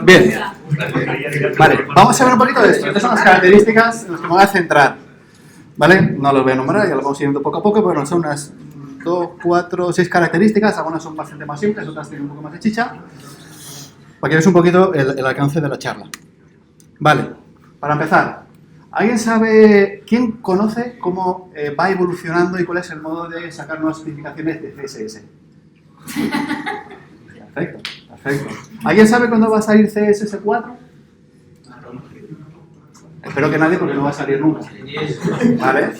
Bien. Vale, vamos a ver un poquito de esto. Estas son las características en las que me voy a centrar. ¿Vale? No los voy a nombrar, ya lo vamos viendo poco a poco. Bueno, son unas 2, 4, 6 características. Algunas son bastante más simples, otras tienen un poco más de chicha. Para que veáis un poquito el alcance de la charla. Vale, para empezar. ¿Alguien sabe, quién conoce cómo va evolucionando y cuál es el modo de sacar nuevas especificaciones de CSS? Perfecto, perfecto. ¿Alguien sabe cuándo va a salir CSS 4? Espero que nadie, porque no va a salir nunca. ¿Vale?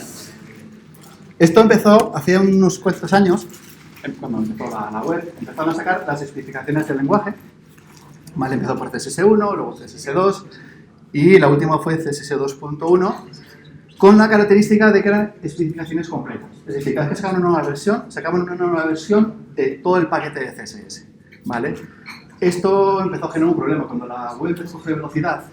Esto empezó hace unos cuantos años, cuando empezó la web, empezaron a sacar las especificaciones del lenguaje. ¿Vale? Empezó por CSS1, luego CSS2 y la última fue CSS 2.1 con la característica de que eran especificaciones completas. Es decir, cada vez que sacaban una nueva versión, sacaban una nueva versión de todo el paquete de CSS. ¿Vale? Esto empezó a generar un problema. Cuando la web empezó a coger velocidad,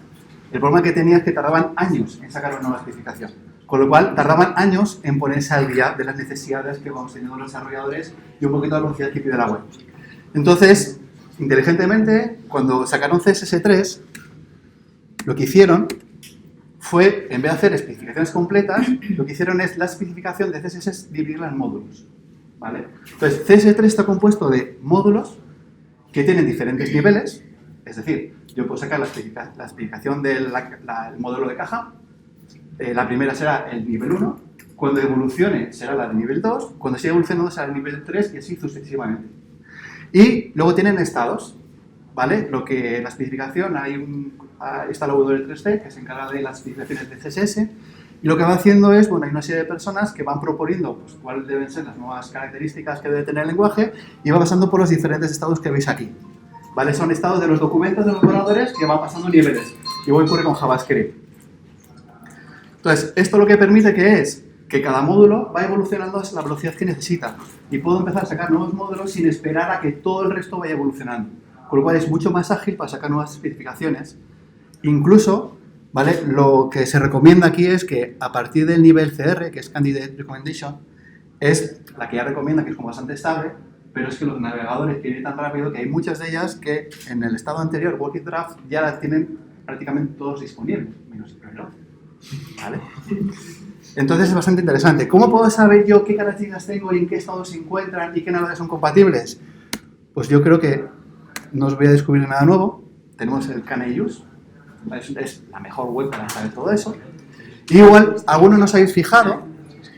el problema que tenía es que tardaban años en sacar una nueva especificación. Con lo cual, tardaban años en ponerse al día de las necesidades que vamos teniendo los desarrolladores y un poquito de la velocidad que pide la web. Entonces, inteligentemente, cuando sacaron CSS3, lo que hicieron fue, en vez de hacer especificaciones completas, lo que hicieron es la especificación de CSS dividirla en módulos. ¿Vale? Entonces, CSS3 está compuesto de módulos que tienen diferentes niveles, es decir, yo puedo sacar la explicación del módulo de caja, la primera será el nivel 1, cuando evolucione será la de nivel 2, cuando siga evolucionando será el nivel 3 y así sucesivamente. Y luego tienen estados, ¿vale? Lo que la especificación, está la W3C que se encarga de las especificaciones de CSS y lo que va haciendo es, bueno, hay una serie de personas que van proponiendo pues, cuáles deben ser las nuevas características que debe tener el lenguaje y va pasando por los diferentes estados que veis aquí. ¿Vale? Son estados de los documentos de los borradores que van pasando niveles. Igual ocurre con JavaScript. Entonces, esto lo que permite que es que cada módulo va evolucionando a la velocidad que necesita. Y puedo empezar a sacar nuevos módulos sin esperar a que todo el resto vaya evolucionando. Con lo cual es mucho más ágil para sacar nuevas especificaciones. Incluso, ¿vale? Lo que se recomienda aquí es que a partir del nivel CR, que es Candidate Recommendation, es la que ya recomienda, que es como bastante estable, pero es que los navegadores quieren ir tan rápido que hay muchas de ellas que en el estado anterior, Working Draft, ya las tienen prácticamente todos disponibles, menos el primero. ¿Vale? Entonces es bastante interesante. ¿Cómo puedo saber yo qué características tengo y en qué estado se encuentran y qué navegadores son compatibles? Pues yo creo que no os voy a descubrir nada nuevo. Tenemos el CanIUse, es la mejor web para saber todo eso. Y igual, algunos nos habéis fijado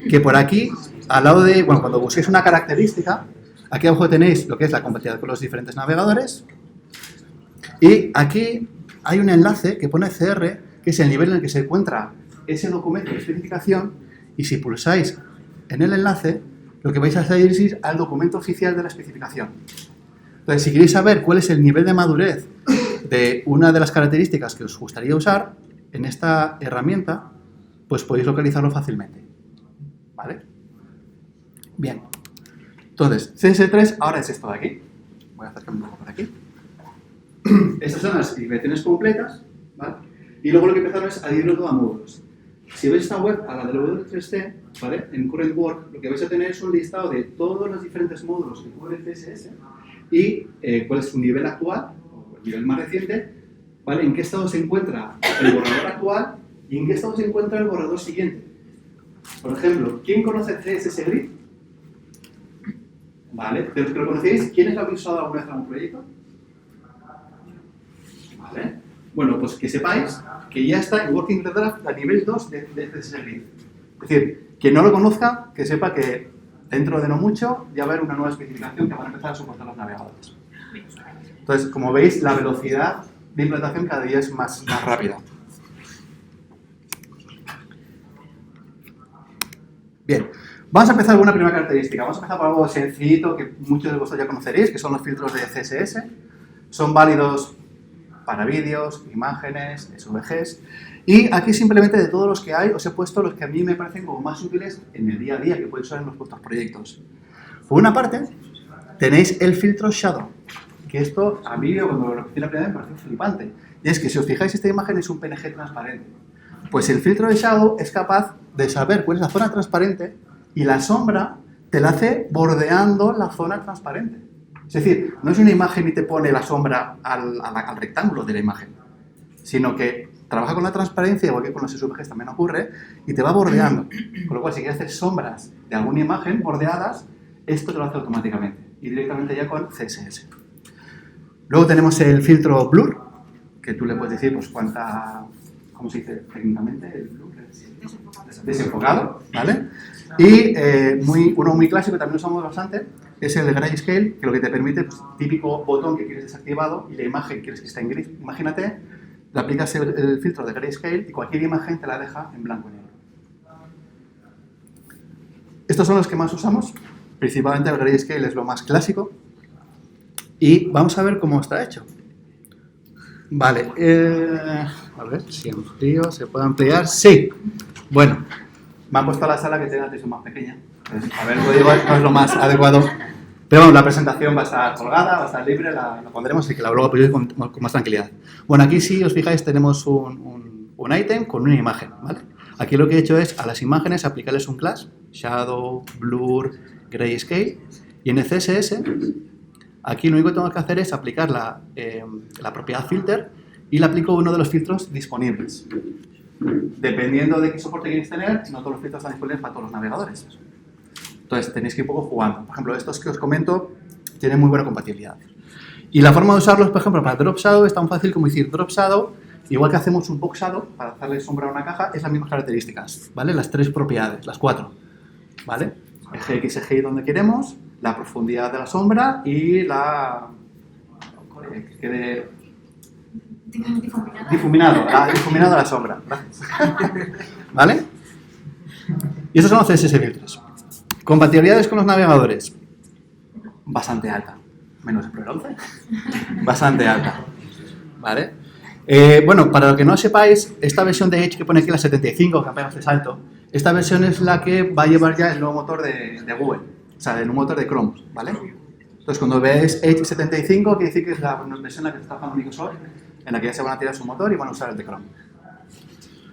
que por aquí, al lado de, bueno, cuando busquéis una característica, aquí abajo tenéis lo que es la compatibilidad con los diferentes navegadores. Y aquí hay un enlace que pone CR, que es el nivel en el que se encuentra ese documento de especificación, y si pulsáis en el enlace, lo que vais a hacer es ir al documento oficial de la especificación. Entonces, si queréis saber cuál es el nivel de madurez de una de las características que os gustaría usar en esta herramienta, pues podéis localizarlo fácilmente. ¿Vale? Bien. Entonces, CS3 ahora es esto de aquí. Voy a acercarme un poco por aquí. Estas son las especificaciones completas, ¿vale? Y luego lo que empezaron es a dividirlo todo a módulos. Si veis esta web, a la de W3C, ¿vale? En Current Work, lo que vais a tener es un listado de todos los diferentes módulos que cubre CSS y cuál es su nivel actual, o el nivel más reciente, ¿vale? En qué estado se encuentra el borrador actual y en qué estado se encuentra el borrador siguiente. Por ejemplo, ¿quién conoce CSS Grid? ¿Vale? De los que lo conocéis, ¿quiénes lo habéis usado alguna vez en algún proyecto? ¿Vale? Bueno, pues que sepáis que ya está en Working Draft a nivel 2 de CSS Grid. Es decir, quien no lo conozca, que sepa que dentro de no mucho ya va a haber una nueva especificación que van a empezar a soportar los navegadores. Entonces, como veis, la velocidad de implantación cada día es más rápida. Bien, vamos a empezar con una primera característica. Vamos a empezar por algo sencillito que muchos de vosotros ya conoceréis, que son los filtros de CSS. Son válidos para vídeos, imágenes, SVGs. Y aquí simplemente de todos los que hay, os he puesto los que a mí me parecen como más útiles en el día a día, que podéis usar en los vuestros proyectos. Por una parte, tenéis el filtro Shadow, que esto a mí cuando lo hice la primera vez me pareció flipante. Y es que si os fijáis, esta imagen es un PNG transparente. Pues el filtro de Shadow es capaz de saber cuál es la zona transparente y la sombra te la hace bordeando la zona transparente. Es decir, no es una imagen y te pone la sombra al rectángulo de la imagen, sino que trabaja con la transparencia, igual que con los SVGs también ocurre, y te va bordeando. Con lo cual, si quieres hacer sombras de alguna imagen bordeadas, esto te lo hace automáticamente, y directamente ya con CSS. Luego tenemos el filtro Blur, que tú le puedes decir, pues, ¿cómo se dice técnicamente? El Blur es desenfocado, ¿vale? Y uno muy clásico, también usamos bastante, es el Grayscale, que lo que te permite, pues, típico botón que quieres desactivado y la imagen quieres que esté en gris. Imagínate, le aplicas el filtro de Grayscale y cualquier imagen te la deja en blanco y negro. Estos son los que más usamos. Principalmente el Grayscale es lo más clásico. Y vamos a ver cómo está hecho. Vale, a ver si amplío, ¿se puede ampliar? Sí. Bueno, me han puesto la sala que tiene la televisión más pequeña. Entonces, a ver, lo digo, no es lo más adecuado. Pero bueno, la presentación va a estar colgada, va a estar libre, la pondremos y que la luego podéis con más tranquilidad. Bueno, aquí si os fijáis tenemos un ítem con una imagen, ¿vale? Aquí lo que he hecho es a las imágenes aplicarles un class, Shadow, Blur, Grayscale, y en el CSS, aquí lo único que tengo que hacer es aplicar la propiedad filter y le aplico uno de los filtros disponibles. Dependiendo de qué soporte queréis tener, no todos los filtros están disponibles para todos los navegadores. Entonces tenéis que ir un poco jugando. Por ejemplo, estos que os comento tienen muy buena compatibilidad. Y la forma de usarlos, por ejemplo, para Drop Shadow es tan fácil como decir Drop Shadow, igual que hacemos un Box Shadow para darle sombra a una caja, es las mismas características, ¿vale? Las tres propiedades, las cuatro, ¿vale? Eje X, eje Y donde queremos, la profundidad de la sombra y la... que quede... difuminado de la sombra. Gracias. ¿Vale? Y esos son los CSS filtros. Compatibilidades con los navegadores. Bastante alta. Menos el Pro 11. Bastante alta. ¿Vale? Bueno, para lo que no sepáis, esta versión de Edge que pone aquí, la 75, que apenas de salto, esta versión es la que va a llevar ya el nuevo motor de Google. O sea, el nuevo motor de Chrome. ¿Vale? Entonces, cuando veis Edge 75, quiere decir que es la versión en la que está trabajando Microsoft, en la que ya se van a tirar su motor y van a usar el de Chrome.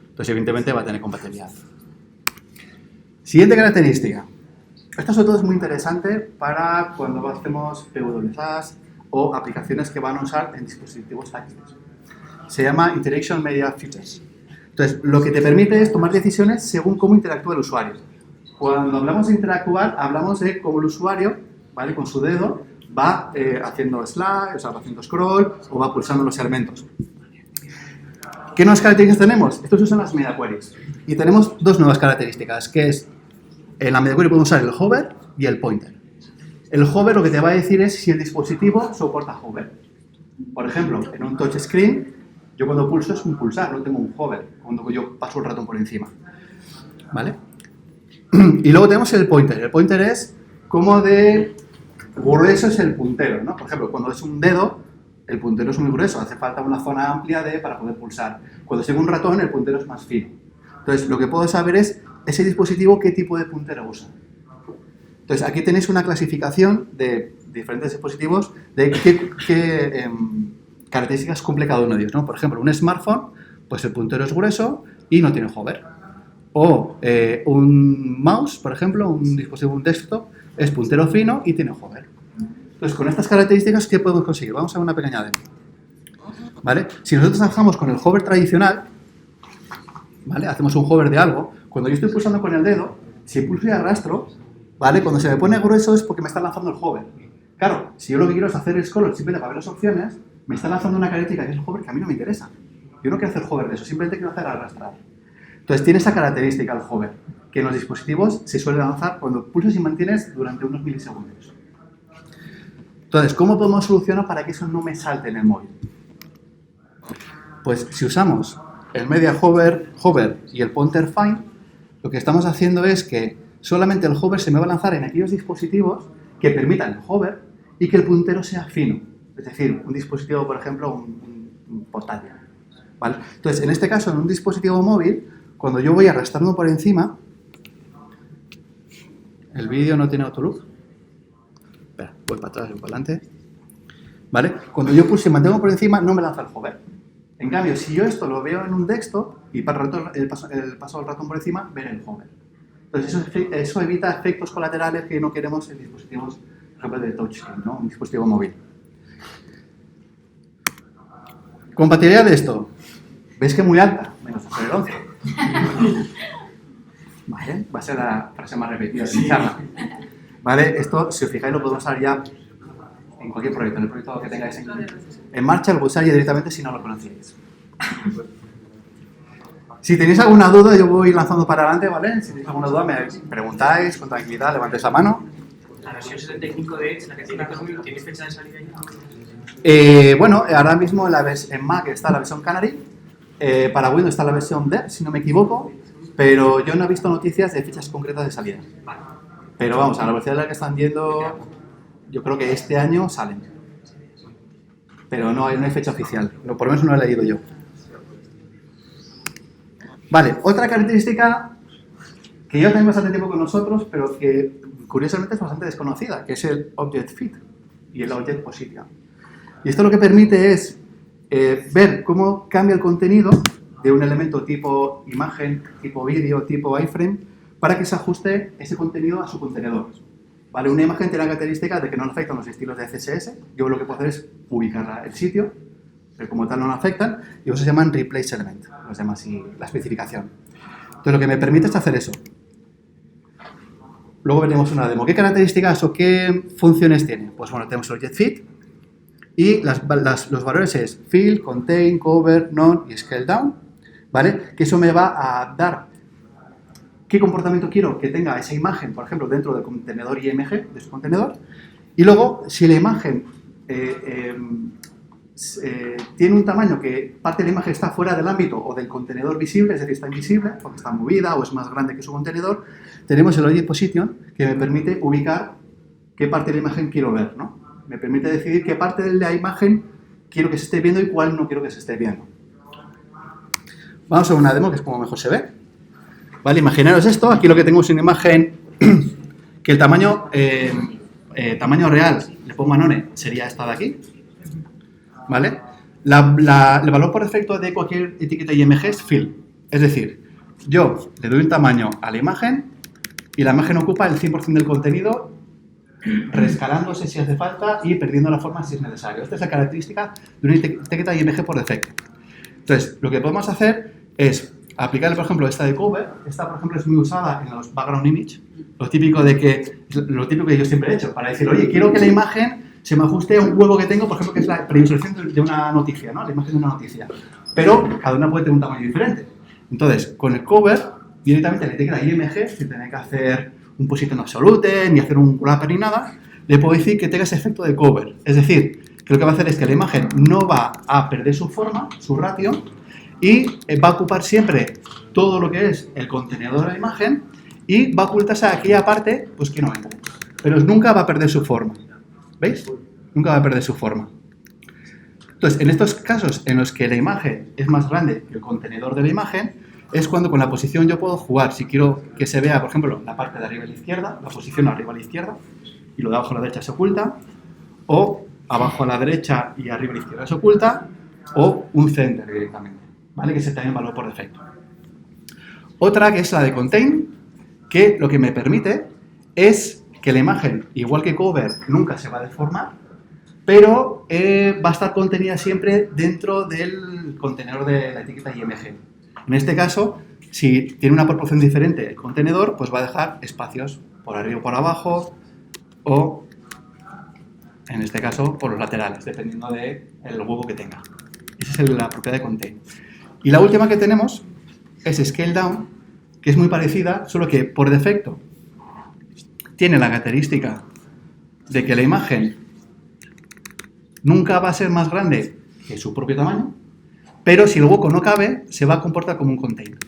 Entonces, evidentemente, va a tener compatibilidad. Siguiente característica. Esta sobre todo es muy interesante para cuando hacemos PWAs o aplicaciones que van a usar en dispositivos táctiles. Se llama Interaction Media Features. Entonces, lo que te permite es tomar decisiones según cómo interactúa el usuario. Cuando hablamos de interactuar, hablamos de cómo el usuario, ¿vale? Con su dedo, va haciendo slide, o sea, va haciendo scroll o va pulsando los elementos. ¿Qué nuevas características tenemos? Estos usan las media queries. Y tenemos dos nuevas características, que es, en la media query podemos usar el hover y el pointer. El hover lo que te va a decir es si el dispositivo soporta hover. Por ejemplo, en un touchscreen, yo cuando pulso es un pulsar, no tengo un hover, cuando yo paso el ratón por encima. ¿Vale? Y luego tenemos el pointer. El pointer es como de grueso es el puntero, ¿no? Por ejemplo, cuando es un dedo, el puntero es muy grueso, hace falta una zona amplia para poder pulsar. Cuando es un ratón, el puntero es más fino. Entonces, lo que puedo saber es ese dispositivo qué tipo de puntero usa. Entonces, aquí tenéis una clasificación de diferentes dispositivos de qué características cumple cada uno de ellos, ¿no? Por ejemplo, un smartphone, pues el puntero es grueso y no tiene hover. O un mouse, por ejemplo, un dispositivo, un desktop, es puntero fino y tiene hover. Entonces, con estas características, ¿qué podemos conseguir? Vamos a ver una pequeña demo. ¿Vale? Si nosotros trabajamos con el hover tradicional, ¿vale? Hacemos un hover de algo, cuando yo estoy pulsando con el dedo, si pulso y arrastro, ¿vale? Cuando se me pone grueso es porque me está lanzando el hover. Claro, si yo lo que quiero es hacer el scroll simplemente para ver las opciones, me está lanzando una característica que es el hover que a mí no me interesa. Yo no quiero hacer hover de eso, simplemente quiero hacer arrastrar. Entonces tiene esa característica el hover, que en los dispositivos se suele lanzar cuando pulsas y mantienes durante unos milisegundos. Entonces, ¿cómo podemos solucionar para que eso no me salte en el móvil? Pues si usamos el media hover y el pointer find, lo que estamos haciendo es que solamente el hover se me va a lanzar en aquellos dispositivos que permitan el hover y que el puntero sea fino. Es decir, un dispositivo, por ejemplo, un portátil. ¿Vale? Entonces, en este caso, en un dispositivo móvil, cuando yo voy arrastrando por encima, el vídeo no tiene autolook. Espera, voy para atrás y para adelante. ¿Vale? Cuando yo pulso y mantengo por encima, no me lanza el hover. En cambio, si yo esto lo veo en un desktop y para el paso del ratón por encima, ver el hover. Entonces, eso evita efectos colaterales que no queremos en dispositivos ejemplo, de touchscreen, ¿no? Un dispositivo móvil. Compatibilidad de esto. ¿Veis que es muy alta? Menos el 11. Vale, va a ser la frase más repetida de mi charla. Vale, esto, si os fijáis, lo podemos usar ya en cualquier proyecto. En el proyecto que tengáis en marcha, lo podéis usar ya directamente si no lo conocíais. Si tenéis alguna duda, yo voy lanzando para adelante, ¿vale? Si tenéis alguna duda, me preguntáis con tranquilidad, levantéis la mano. La versión 75 de Edge, la que tiene 2000, ¿tiene fecha de salida ya? Bueno, ahora mismo en Mac está la versión Canary, para Windows está la versión Dev, si no me equivoco, pero yo no he visto noticias de fechas concretas de salida. Pero vamos, a la velocidad a la que están yendo, yo creo que este año salen. Pero no hay fecha oficial, por lo menos no la he leído yo. Vale, otra característica que lleva también bastante tiempo con nosotros, pero que curiosamente es bastante desconocida, que es el Object Fit y el Object Position. Y esto lo que permite es ver cómo cambia el contenido de un elemento tipo imagen, tipo vídeo, tipo iframe, para que se ajuste ese contenido a su contenedor. ¿Vale? Una imagen tiene la característica de que no le afectan los estilos de CSS. Yo lo que puedo hacer es ubicar el sitio, pero como tal no lo afectan, y eso se llaman Replace Element, los llama así la especificación. Entonces lo que me permite es hacer eso. Luego veremos una demo. ¿Qué características o qué funciones tiene? Pues bueno, tenemos el Object Fit y los valores es Fill, Contain, Cover, None y Scale Down, ¿vale? Que eso me va a dar qué comportamiento quiero que tenga esa imagen, por ejemplo, dentro del contenedor IMG, de su contenedor. Y luego, si la imagen tiene un tamaño que parte de la imagen está fuera del ámbito o del contenedor visible, es decir, está invisible porque está movida o es más grande que su contenedor, tenemos el Object Position que me permite ubicar qué parte de la imagen quiero ver, ¿no? Me permite decidir qué parte de la imagen quiero que se esté viendo y cuál no quiero que se esté viendo. Vamos a una demo que es como mejor se ve. Vale, imaginaros esto, aquí lo que tengo es una imagen que el tamaño real, le pongo a None, sería esta de aquí. ¿Vale? El valor por defecto de cualquier etiqueta IMG es fill. Es decir, yo le doy un tamaño a la imagen y la imagen ocupa el 100% del contenido, rescalándose si hace falta y perdiendo la forma si es necesario. Esta es la característica de una etiqueta IMG por defecto. Entonces, lo que podemos hacer es aplicarle, por ejemplo, esta de cover. Esta, por ejemplo, es muy usada en los background image. Lo típico que yo siempre he hecho, para decir, oye, quiero que la imagen se me ajuste a un huevo que tengo, por ejemplo, que es la previsualización de una noticia, ¿no? La imagen de una noticia. Pero cada una puede tener un tamaño diferente. Entonces, con el cover, directamente la etiqueta IMG, sin tener que hacer un position absolute, ni hacer un wrapper ni nada, le puedo decir que tenga ese efecto de cover. Es decir, que lo que va a hacer es que la imagen no va a perder su forma, su ratio, y va a ocupar siempre todo lo que es el contenedor de la imagen y va a ocultarse aquella parte pues que no entra. Pero nunca va a perder su forma. ¿Veis? Nunca va a perder su forma. Entonces, en estos casos en los que la imagen es más grande que el contenedor de la imagen, es cuando con la posición yo puedo jugar. Si quiero que se vea, por ejemplo, la parte de arriba a la izquierda, la posición arriba a la izquierda, y lo de abajo a la derecha se oculta, o abajo a la derecha y arriba a la izquierda se oculta, o un center directamente, ¿vale? Que es también valor por defecto. Otra que es la de Contain, que lo que me permite es que la imagen, igual que cover, nunca se va a deformar, pero va a estar contenida siempre dentro del contenedor de la etiqueta IMG. En este caso, si tiene una proporción diferente el contenedor, pues va a dejar espacios por arriba o por abajo, o, en este caso, por los laterales, dependiendo del huevo que tenga. Esa es la propiedad de Contain. Y la última que tenemos es Scale Down, que es muy parecida, solo que por defecto tiene la característica de que la imagen nunca va a ser más grande que su propio tamaño, pero si el hueco no cabe, se va a comportar como un contain.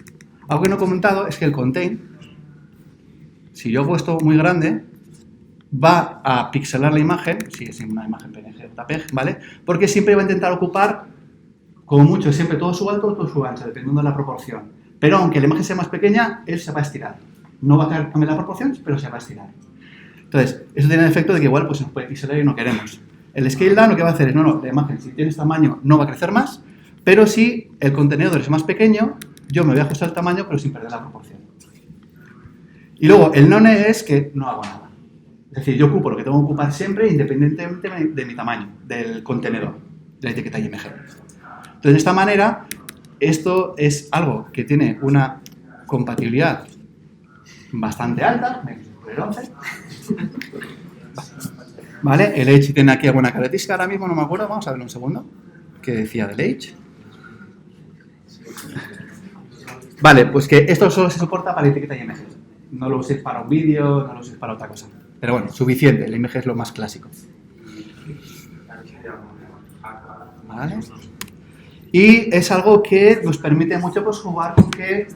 Algo que no he comentado es que el contain, si yo he puesto muy grande, va a pixelar la imagen, si es una imagen PNG o JPEG, ¿vale? Porque siempre va a intentar ocupar, como mucho, siempre todo su alto o todo su ancho, dependiendo de la proporción. Pero aunque la imagen sea más pequeña, él se va a estirar. No va a cambiar la proporción, pero se va a estirar. Entonces, eso tiene el efecto de que igual pues, nos puede pixelar y no queremos. El scale down lo que va a hacer es, la imagen si tiene tamaño no va a crecer más, pero si el contenedor es más pequeño, yo me voy a ajustar el tamaño, pero sin perder la proporción. Y luego, el none es que no hago nada. Es decir, yo ocupo lo que tengo que ocupar siempre independientemente de mi tamaño, del contenedor, de la etiqueta IMG. Entonces, de esta manera, esto es algo que tiene una compatibilidad bastante alta, el 11. ¿Vale? El Edge tiene aquí alguna característica, ahora mismo no me acuerdo, vamos a verlo un segundo. ¿Qué decía del Edge? Vale, pues que esto solo se soporta para la etiqueta IMG. No lo uséis para un vídeo, no lo uséis para otra cosa. Pero bueno, suficiente, el IMG es lo más clásico. ¿Vale? Y es algo que nos permite mucho pues, jugar con que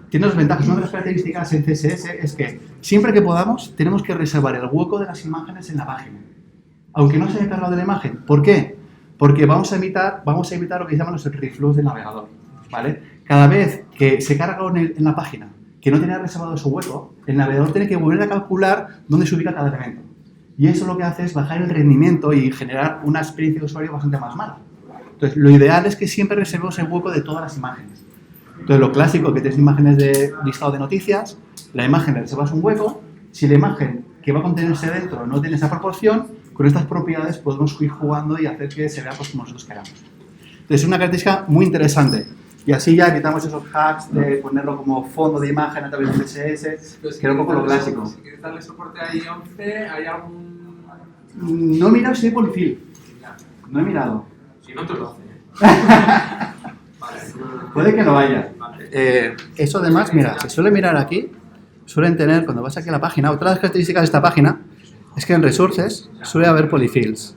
tiene dos ventajas. Una de las características en CSS es que siempre que podamos tenemos que reservar el hueco de las imágenes en la página. Aunque no se haya cargado de la imagen. ¿Por qué? Porque vamos a evitar lo que llaman los reflux del navegador. ¿Vale? Cada vez que se carga en la página que no tenía reservado su hueco, el navegador tiene que volver a calcular dónde se ubica cada elemento. Y eso lo que hace es bajar el rendimiento y generar una experiencia de usuario bastante más mala. Entonces, lo ideal es que siempre reservemos el hueco de todas las imágenes. Entonces, lo clásico que tienes imágenes de listado de noticias, la imagen le reservas un hueco. Si la imagen que va a contenerse dentro no tiene esa proporción, con estas propiedades podemos ir jugando y hacer que se vea pues, como nosotros queramos. Entonces, es una característica muy interesante. Y así ya evitamos esos hacks de ponerlo como fondo de imagen a través de CSS, que era un poco lo clásico. Si quieres darle soporte a I11, ¿hay algún...? No he mirado si hay polyfill. No he mirado. Si no, te lo hace. Vale. Puede que no haya. Vale. Eso además, mira, se suele mirar aquí, suelen tener, cuando vas aquí a la página, otra de las características de esta página es que en Resources suele haber polyfills.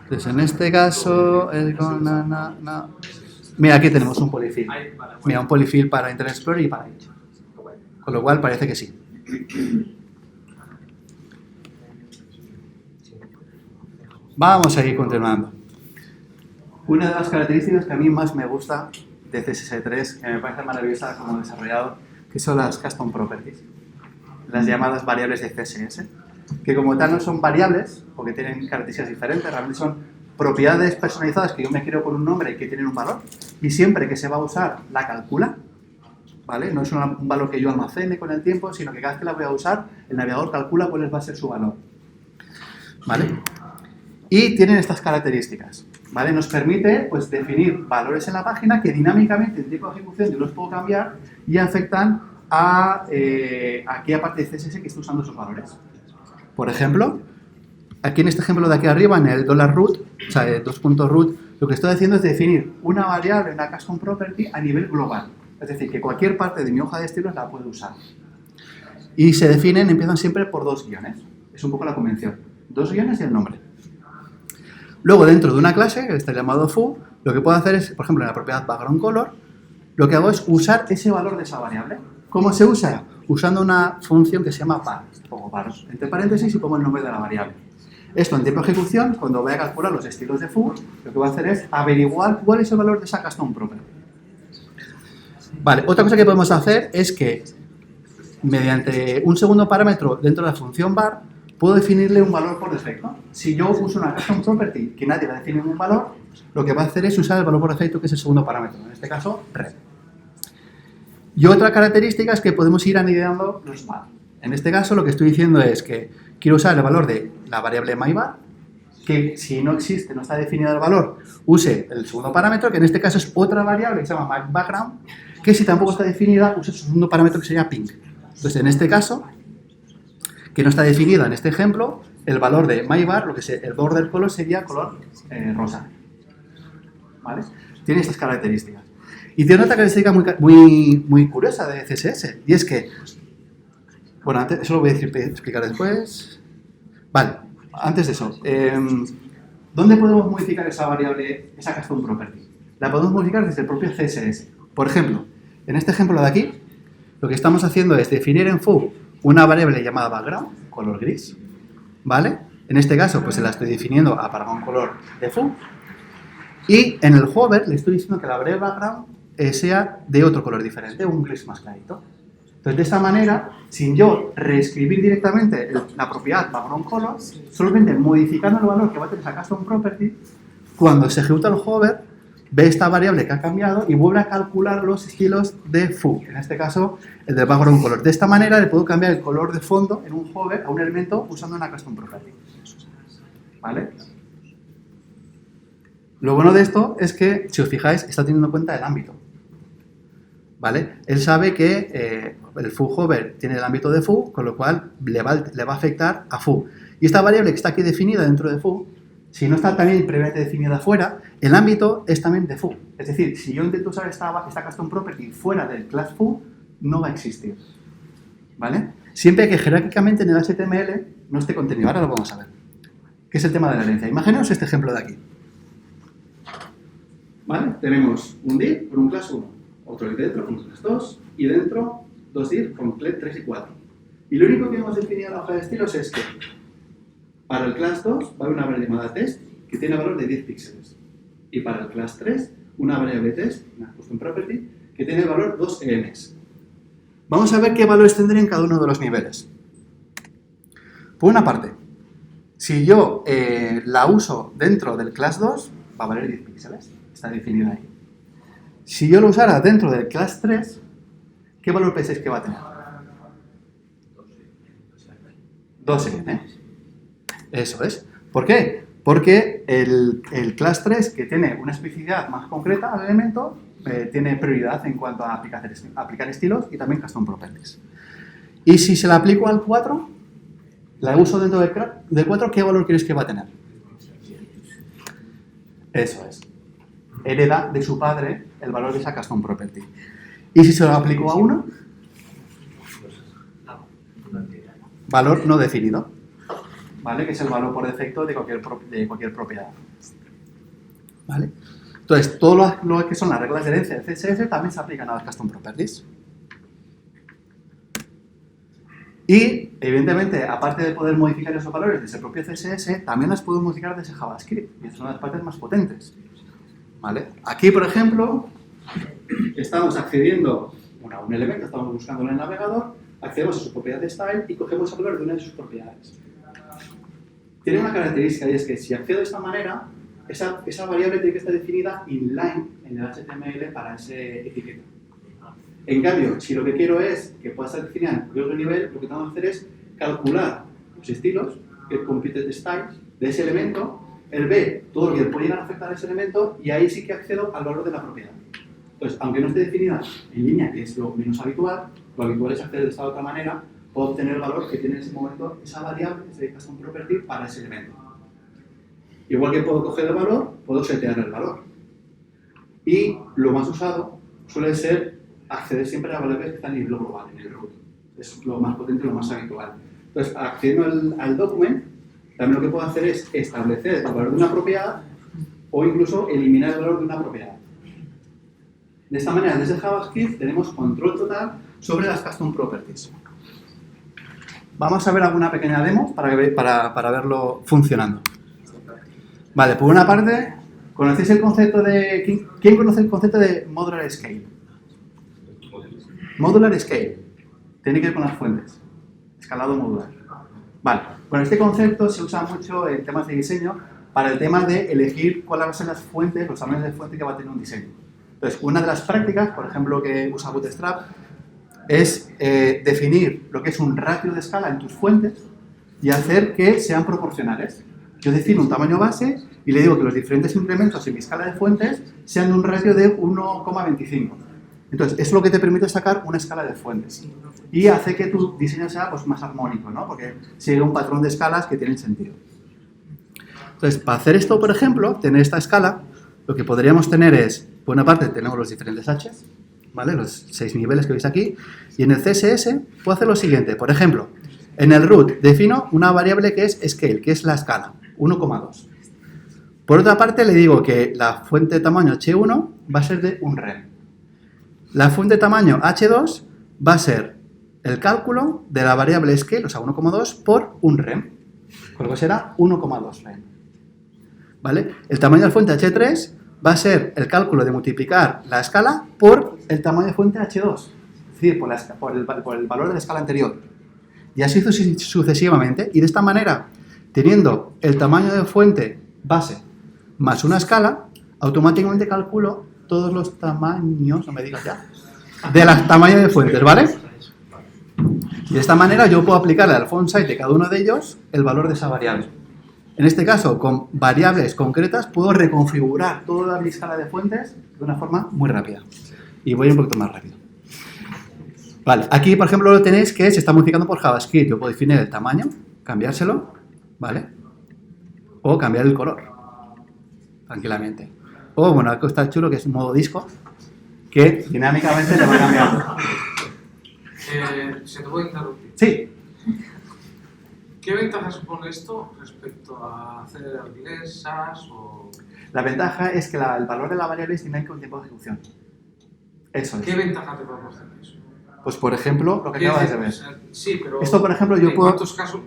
Entonces, en este caso, mira, aquí tenemos un polyfill. Mira, un polyfill para Internet Explorer y para Edge. Con lo cual parece que sí. Vamos a ir continuando. Una de las características que a mí más me gusta de CSS3, que me parece maravillosa como desarrollador, que son las custom properties, las llamadas variables de CSS, que como tal no son variables, porque tienen características diferentes, realmente son propiedades personalizadas que yo me quiero con un nombre y que tienen un valor, y siempre que se va a usar la calcula, ¿vale? No es un valor que yo almacene con el tiempo, sino que cada vez que la voy a usar, el navegador calcula cuál va a ser su valor, ¿vale? Y tienen estas características, ¿vale? Nos permite pues, definir valores en la página que dinámicamente en tiempo de ejecución yo los puedo cambiar y afectan a aquella parte de CSS que está usando esos valores. Por ejemplo, aquí en este ejemplo de aquí arriba, en el $root, o sea, el $root, lo que estoy haciendo es definir una variable, una custom property a nivel global. Es decir, que cualquier parte de mi hoja de estilos la puedo usar. Y se definen, empiezan siempre por 2 guiones. Es un poco la convención. 2 guiones y el nombre. Luego, dentro de una clase, que está llamado foo, lo que puedo hacer es, por ejemplo, en la propiedad background color, lo que hago es usar ese valor de esa variable. ¿Cómo se usa? Usando una función que se llama var. Pongo var entre paréntesis y pongo el nombre de la variable. Esto en tiempo de ejecución, cuando voy a calcular los estilos de foo, lo que voy a hacer es averiguar cuál es el valor de esa custom property. Vale, otra cosa que podemos hacer es que mediante un segundo parámetro dentro de la función var, puedo definirle un valor por defecto. Si yo uso una custom property que nadie va a definir un valor, lo que va a hacer es usar el valor por defecto, que es el segundo parámetro, en este caso, red. Y otra característica es que podemos ir anidando los var. En este caso, lo que estoy diciendo es que quiero usar el valor de la variable myvar, que si no existe, no está definido el valor, use el segundo parámetro, que en este caso es otra variable que se llama myBackground, que si tampoco está definida, use su segundo parámetro que sería pink. Entonces, en este caso, que no está definida en este ejemplo, el valor de myvar, lo que es el border color sería color rosa. ¿Vale? Tiene estas características. Y tiene otra característica muy curiosa de CSS, y es que, bueno, antes, eso lo voy a explicar después. Vale, antes de eso, ¿dónde podemos modificar esa variable, esa custom property? La podemos modificar desde el propio CSS. Por ejemplo, en este ejemplo de aquí, lo que estamos haciendo es definir en foo una variable llamada background, color gris, ¿vale? En este caso, pues se la estoy definiendo a para un color de foo. Y en el hover le estoy diciendo que la variable background sea de otro color diferente, un gris más clarito. Entonces, de esta manera, sin yo reescribir directamente la propiedad background color, solamente modificando el valor que va a tener esa custom property, cuando se ejecuta el hover, ve esta variable que ha cambiado y vuelve a calcular los estilos de foo, en este caso el de background color. De esta manera le puedo cambiar el color de fondo en un hover a un elemento usando una custom property. ¿Vale? Lo bueno de esto es que, si os fijáis, está teniendo en cuenta el ámbito. ¿Vale? Él sabe que el foo hover tiene el ámbito de foo, con lo cual le va a afectar a foo. Y esta variable que está aquí definida dentro de foo, si no está también previamente definida fuera, el ámbito es también de foo. Es decir, si yo intento usar esta custom property fuera del class foo, no va a existir. ¿Vale? Siempre que jerárquicamente en el HTML no esté contenido. Ahora lo vamos a ver. ¿Qué es el tema de la herencia? Imaginaos este ejemplo de aquí. ¿Vale? Tenemos un div con un class 1, otro dentro con un class 2 y dentro dos div con class 3 y 4. Y lo único que hemos definido en la hoja de estilos es que para el class 2 va a haber una variable llamada test que tiene valor de 10 píxeles. Y para el class 3, una variable test, una custom property, que tiene valor 2 EMs. Vamos a ver qué valores tendré en cada uno de los niveles. Por una parte, si yo la uso dentro del class 2, va a valer 10 píxeles. Está definida ahí. Si yo lo usara dentro del class 3, ¿qué valor pensáis que va a tener? 2 EM. Eso es. ¿Por qué? Porque el class 3, que tiene una especificidad más concreta al elemento, tiene prioridad en cuanto a aplicar estilos y también custom properties. Y si se la aplico al 4, la uso dentro del 4, ¿qué valor creéis que va a tener? Eso es. Hereda de su padre el valor de esa custom property. Y si se lo aplico a 1, valor no definido. ¿Vale? Que es el valor por defecto de cualquier propiedad. ¿Vale? Entonces, todo lo que son las reglas de herencia del CSS también se aplican a las custom properties. Y, evidentemente, aparte de poder modificar esos valores desde el propio CSS, también las puedo modificar desde JavaScript. Y esas son las partes más potentes. ¿Vale? Aquí, por ejemplo, estamos accediendo a un elemento, estamos buscándolo en el navegador, accedemos a su propiedad de style y cogemos el valor de una de sus propiedades. Tiene una característica y es que si accedo de esta manera, esa variable tiene que estar definida inline en el HTML para ese etiqueta. En cambio, si lo que quiero es que pueda estar definida en cualquier otro nivel, lo que tengo que hacer es calcular los estilos, get computed styles, de ese elemento, él ve todo lo que puede llegar a afectar a ese elemento y ahí sí que accedo al valor de la propiedad. Entonces, aunque no esté definida en línea, que es lo menos habitual, lo habitual es acceder de esta otra manera, puedo obtener el valor que tiene en ese momento esa variable, esa custom property, para ese elemento. Igual que puedo coger el valor, puedo setear el valor. Y lo más usado suele ser acceder siempre a valores que están en el global, en el root. Es lo más potente y lo más habitual. Entonces, accediendo al document, también lo que puedo hacer es establecer el valor de una propiedad o incluso eliminar el valor de una propiedad. De esta manera, desde JavaScript tenemos control total sobre las custom properties. Vamos a ver alguna pequeña demo para verlo funcionando. Vale, por una parte, ¿conocéis el concepto de... ¿Quién conoce el concepto de modular scale? Modular scale. Tiene que ver con las fuentes. Escalado modular. Vale, bueno, este concepto se usa mucho en temas de diseño para el tema de elegir cuáles van a ser las fuentes, los tamaños de fuente que va a tener un diseño. Entonces, una de las prácticas, por ejemplo, que usa Bootstrap, es definir lo que es un ratio de escala en tus fuentes y hacer que sean proporcionales. Yo defino un tamaño base y le digo que los diferentes incrementos en mi escala de fuentes sean de un ratio de 1,25. Entonces, eso es lo que te permite sacar una escala de fuentes y hace que tu diseño sea pues, más armónico, ¿no? Porque sigue un patrón de escalas que tienen sentido. Entonces, para hacer esto, por ejemplo, tener esta escala, lo que podríamos tener es, por una parte, tenemos los diferentes h's, ¿vale? Los 6 niveles que veis aquí, y en el CSS puedo hacer lo siguiente. Por ejemplo, en el root defino una variable que es scale, que es la escala, 1,2. Por otra parte, le digo que la fuente de tamaño h1 va a ser de un rem. La fuente de tamaño h2 va a ser el cálculo de la variable scale, o sea, 1,2 por un rem, con lo que será 1,2 rem. ¿Vale? El tamaño de la fuente h3 va a ser el cálculo de multiplicar la escala por el tamaño de fuente h2, es decir, por el valor de la escala anterior. Y así sucesivamente. Y de esta manera, teniendo el tamaño de fuente base más una escala, automáticamente calculo todos los tamaños, no me digas ya, de los tamaños de fuentes, ¿vale? Y de esta manera yo puedo aplicarle al font size de cada uno de ellos el valor de esa variable. En este caso, con variables concretas, puedo reconfigurar toda mi escala de fuentes de una forma muy rápida. Y voy un poquito más rápido. Vale, aquí por ejemplo lo tenéis que se está modificando por JavaScript. Yo puedo definir el tamaño, cambiárselo, ¿vale? O cambiar el color, tranquilamente. O bueno, algo está chulo que es un modo disco, que dinámicamente le va cambiando. ¿Se te puede interrumpir? Sí. ¿Qué ventaja supone esto respecto a hacer inglés, SAS o...? La ventaja es que el valor de la variable es dinámico en tiempo de ejecución. Eso es. ¿Qué ventaja te proporciona eso? Pues por ejemplo, lo que acabas de ver. Sí, pero... Esto por ejemplo yo ¿en puedo... cuántos casos,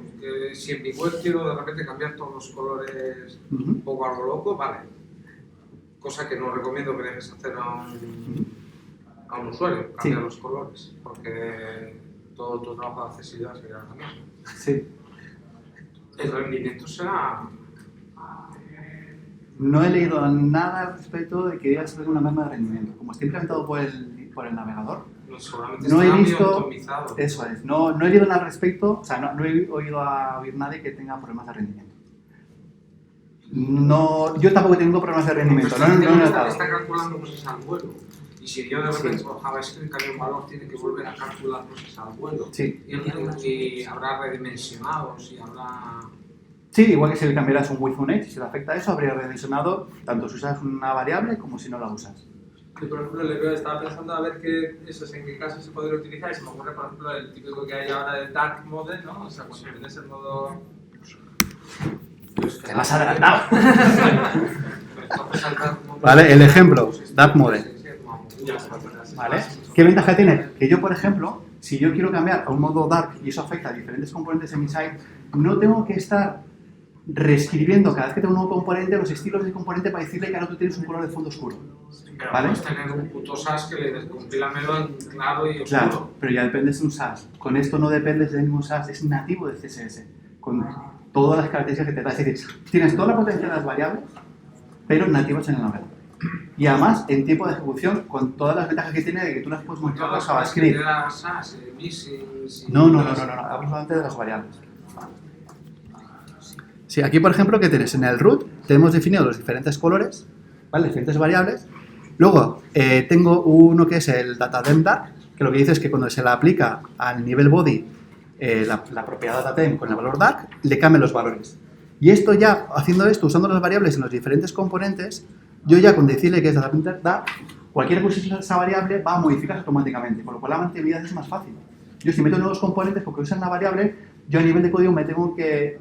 si en mi web quiero de repente cambiar todos los colores un poco a lo loco, vale. Cosa que no recomiendo que dejes hacer a un usuario, cambiar los colores, porque todo tu trabajo de accesibilidad será lo mismo. Sí. El rendimiento será... No he leído nada al respecto de que diga sobre una norma de rendimiento. Como está implementado por el navegador, no he visto... Eso es, no he leído nada al respecto, o sea, no he oído a oír nadie que tenga problemas de rendimiento. No, yo tampoco tengo problemas de rendimiento, no he notado. Está calculando cosas al vuelo. Y si yo de repente por JavaScript cambio un valor, tiene que volver a calcular cosas al vuelo. Sí. Y habrá redimensionados y habrá... Sí, igual que si le cambiaras un with un edge, si le afecta a eso, habría redimensionado tanto si usas una variable como si no la usas. Yo, por ejemplo, estaba pensando a ver en qué caso se podría utilizar y se me ocurre, por ejemplo, el típico que hay ahora del dark mode, ¿no? O sea, cuando tienes el modo... Te vas adelantado. Vale, el ejemplo, dark mode. ¿Vale? ¿Qué ventaja tiene? Que yo, por ejemplo, si yo quiero cambiar a un modo dark y eso afecta a diferentes componentes de mi site, no tengo que estar reescribiendo cada vez que tengo un nuevo componente los estilos del componente para decirle que ahora tú tienes un color de fondo oscuro. Pero ¿vale? puedes tener un puto SAS que le descompílamelo en claro y oscuro. Claro, pero ya dependes de un SAS. Con esto no dependes de ningún SAS, es nativo de CSS. Con todas las características que te da. Es decir, tienes toda la potencia de las variables, pero nativos en el navegador. Y además, en tiempo de ejecución, con todas las ventajas que tiene de que tú las puedes modificar con JavaScript. No, hablamos antes de las variables. Sí, aquí por ejemplo, ¿qué tienes? En el root tenemos definido los diferentes colores, ¿vale? Diferentes variables. Luego tengo uno que es el DataTemp, que lo que dice es que cuando se le aplica al nivel body la propiedad DataTemp con el valor dark, le cambian los valores. Y esto ya, haciendo esto, usando las variables en los diferentes componentes, yo ya con decirle que es DataTemp, cualquier cosa que use esa variable va a modificarse automáticamente, por lo cual la mantenibilidad es más fácil. Yo si meto nuevos componentes porque usan la variable, yo a nivel de código no me tengo que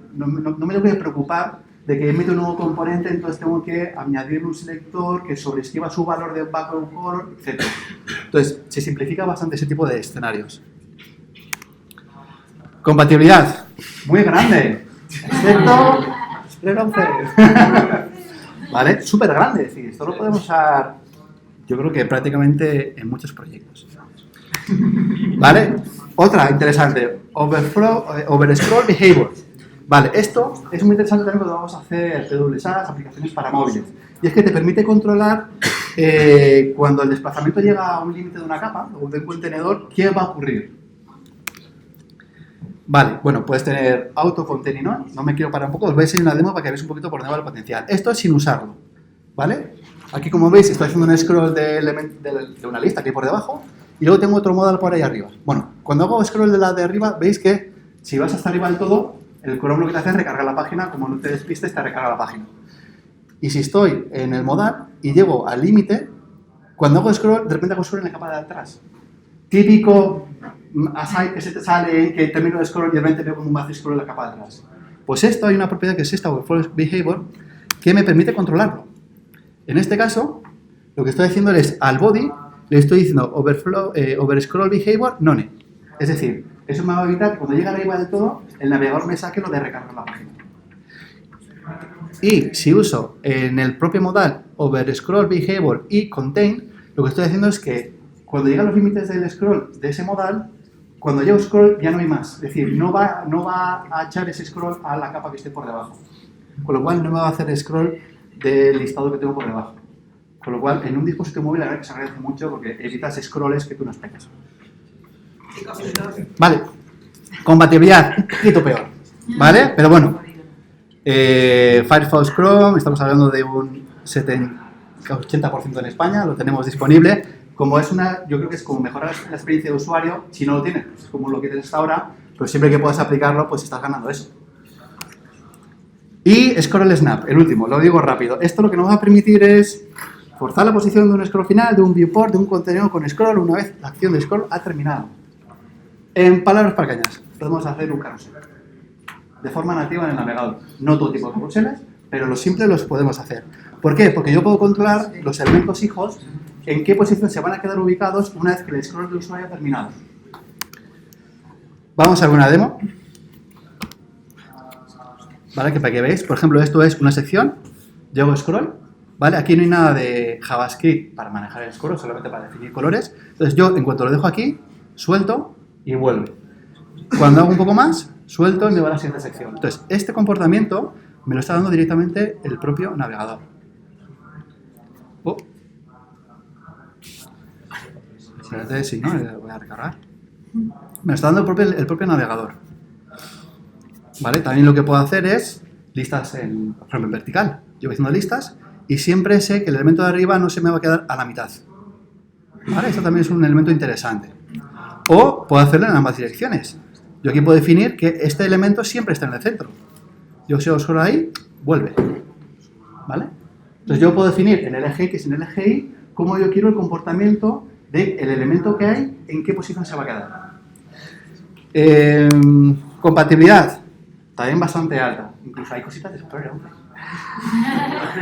preocupar de que meto un nuevo componente, entonces tengo que añadir un selector que sobreescriba su valor de background color, etc. Entonces, se simplifica bastante ese tipo de escenarios. Compatibilidad. Muy grande. Excepto... ¿Vale? Súper grande. Es decir, esto lo podemos usar, yo creo que prácticamente en muchos proyectos. ¿Vale? Otra interesante. Overscroll Behavior. Vale, esto es muy interesante también cuando vamos a hacer PWSAs, aplicaciones para móviles. Y es que te permite controlar cuando el desplazamiento llega a un límite de una capa o de un contenedor, ¿qué va a ocurrir? Vale, bueno, puedes tener auto-containing, ¿no? No me quiero parar un poco, os voy a enseñar una demo para que veáis un poquito por dónde va el potencial. Esto es sin usarlo, ¿vale? Aquí, como veis, estoy haciendo un scroll de una lista que hay por debajo y luego tengo otro modal por ahí arriba. Bueno, cuando hago scroll de la de arriba, veis que si vas hasta arriba del todo, el Chrome lo que te hace es recargar la página, como no te despistes, te recarga la página. Y si estoy en el modal y llego al límite, cuando hago scroll, de repente hago scroll en la capa de atrás. Típico aside que se te sale, que termino el scroll y de repente veo como me hace scroll en la capa de atrás. Pues esto, hay una propiedad que es esta, Overflow Behavior, que me permite controlarlo. En este caso, lo que estoy haciendo es al body, le estoy diciendo Overscroll Behavior None. Es decir, eso me va a evitar que cuando llegue arriba del todo, el navegador me saque lo de recargar la página. Y si uso en el propio modal Overscroll Behavior y Contain, lo que estoy haciendo es que cuando llegan los límites del scroll de ese modal, cuando llego scroll ya no hay más. Es decir, no va a echar ese scroll a la capa que esté por debajo. Con lo cual no me va a hacer scroll del listado que tengo por debajo. Con lo cual, en un dispositivo móvil la verdad que se agradece mucho porque evitas scrolls que tú no esperas. Vale. Compatibilidad, un poquito peor. ¿Vale? Pero bueno. Firefox Chrome, estamos hablando de un 80% en España, lo tenemos disponible. Como es yo creo que es como mejorar la experiencia de usuario. Si no lo tienes, pues es como lo que tienes hasta ahora, pero siempre que puedas aplicarlo, pues estás ganando eso. Y Scroll Snap, el último, lo digo rápido. Esto lo que nos va a permitir es forzar la posición de un scroll final, de un viewport, de un contenido con scroll, una vez la acción de scroll ha terminado. En palabras pequeñas, podemos hacer un carrusel de forma nativa en el navegador. No todo tipo de carruseles, pero los simples los podemos hacer. ¿Por qué? Porque yo puedo controlar los elementos hijos en qué posición se van a quedar ubicados una vez que el scroll del usuario ha terminado. Vamos a ver una demo. ¿Vale? Que para que veáis, por ejemplo, esto es una sección, yo hago scroll, ¿vale? Aquí no hay nada de JavaScript para manejar el scroll, solamente para definir colores. Entonces yo, en cuanto lo dejo aquí, suelto y vuelve. Cuando hago un poco más, suelto y me va a la siguiente sección. Entonces, este comportamiento me lo está dando directamente el propio navegador. Espérate, si no, le voy a recargar. Me lo está dando el propio navegador. ¿Vale? También lo que puedo hacer es listas, por ejemplo, en vertical. Yo voy haciendo listas y siempre sé que el elemento de arriba no se me va a quedar a la mitad. ¿Vale? Esto también es un elemento interesante. O puedo hacerlo en ambas direcciones. Yo aquí puedo definir que este elemento siempre está en el centro. Yo si hago solo ahí, vuelve. ¿Vale? Entonces yo puedo definir en el eje X y en el eje Y cómo yo quiero el comportamiento del elemento que hay, en qué posición se va a quedar. Compatibilidad. También bastante alta. Incluso hay cositas de Explorer, hombre.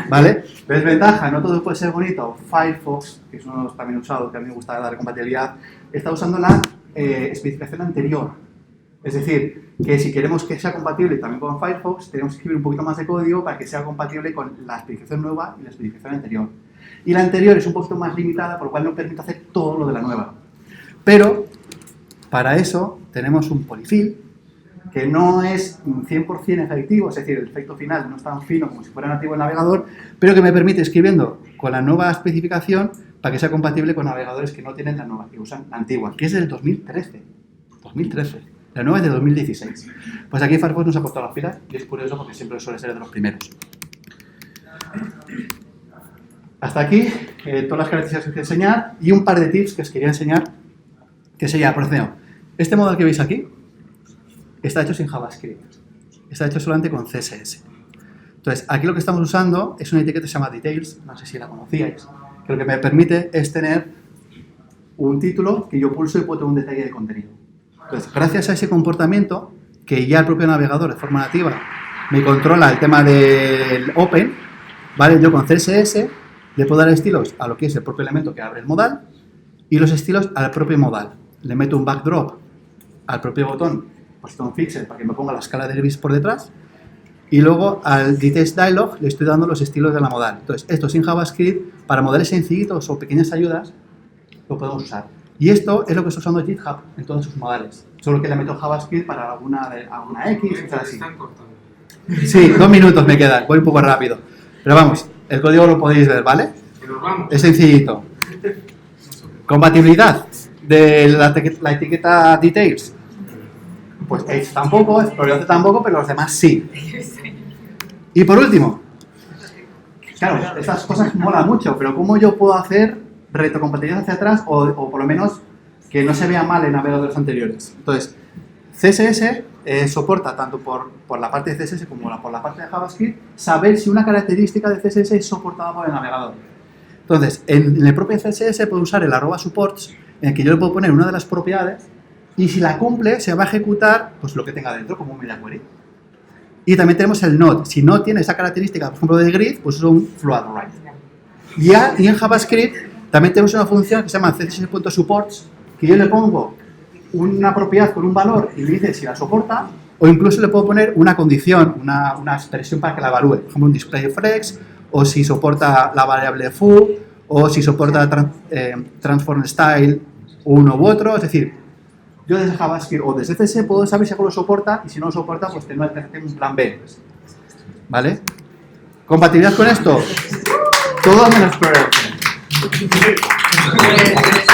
¿Vale? Desventaja, no todo puede ser bonito. Firefox, que es uno de los también usados, que a mí me gusta dar compatibilidad, está usando la especificación anterior. Es decir, que si queremos que sea compatible también con Firefox, tenemos que escribir un poquito más de código para que sea compatible con la especificación nueva y la especificación anterior. Y la anterior es un poquito más limitada, por lo cual no permite hacer todo lo de la nueva. Pero, para eso, tenemos un polyfill, que no es 100% efectivo, es decir, el efecto final no es tan fino como si fuera nativo el navegador, pero que me permite escribiendo con la nueva especificación para que sea compatible con navegadores que no tienen la nueva, que usan la antigua, que es del 2013. 2013. La nueva es de 2016. Pues aquí Firefox nos ha puesto las pilas y es curioso porque siempre suele ser de los primeros. Hasta aquí todas las características que quería enseñar y un par de tips que os quería enseñar, que sería, por ejemplo, este modal que veis aquí está hecho sin JavaScript, está hecho solamente con CSS. Entonces, aquí lo que estamos usando es una etiqueta que se llama Details, no sé si la conocíais, que lo que me permite es tener un título que yo pulso y puedo tener un detalle de contenido. Entonces, gracias a ese comportamiento, que ya el propio navegador de forma nativa me controla el tema del Open, ¿vale? Yo con CSS le puedo dar estilos a lo que es el propio elemento que abre el modal y los estilos al propio modal. Le meto un backdrop al propio botón, pues un fixer para que me ponga la escala de gris por detrás y luego al Details Dialog le estoy dando los estilos de la modal. Entonces, esto sin JavaScript, para modales sencillitos o pequeñas ayudas, lo podemos usar. Y esto es lo que está usando GitHub en todos sus modales. Solo que le meto JavaScript para alguna X, o sea, así. Sí, 2 minutos me quedan, voy un poco rápido. Pero vamos, el código lo podéis ver, ¿vale? Es sencillito. Compatibilidad de la etiqueta Details. Pues Edge tampoco, Explorer tampoco, pero los demás sí. Y por último, claro, estas cosas molan mucho, pero ¿cómo yo puedo hacer retrocompatibilidad hacia atrás o por lo menos que no se vea mal en navegadores anteriores? Entonces, CSS soporta tanto por la parte de CSS como por la parte de JavaScript saber si una característica de CSS es soportada por el navegador. Entonces, en el propio CSS puedo usar el @supports en el que yo le puedo poner una de las propiedades y si la cumple se va a ejecutar pues lo que tenga dentro como un media query. Y también tenemos el not. Si no tiene esa característica, por ejemplo, de grid, pues es un float right. Y en JavaScript también tenemos una función que se llama css.supports, que yo le pongo una propiedad con un valor y le dice si la soporta, o incluso le puedo poner una condición, una expresión para que la evalúe, por ejemplo un display flex, o si soporta la variable foo, o si soporta transform style uno u otro, es decir, yo desde JavaScript o desde CSS puedo saber si algo lo soporta y si no lo soporta, pues tengo un plan B. ¿Vale? ¿Compatibilidad con esto? Todo menos Explorer. Pues,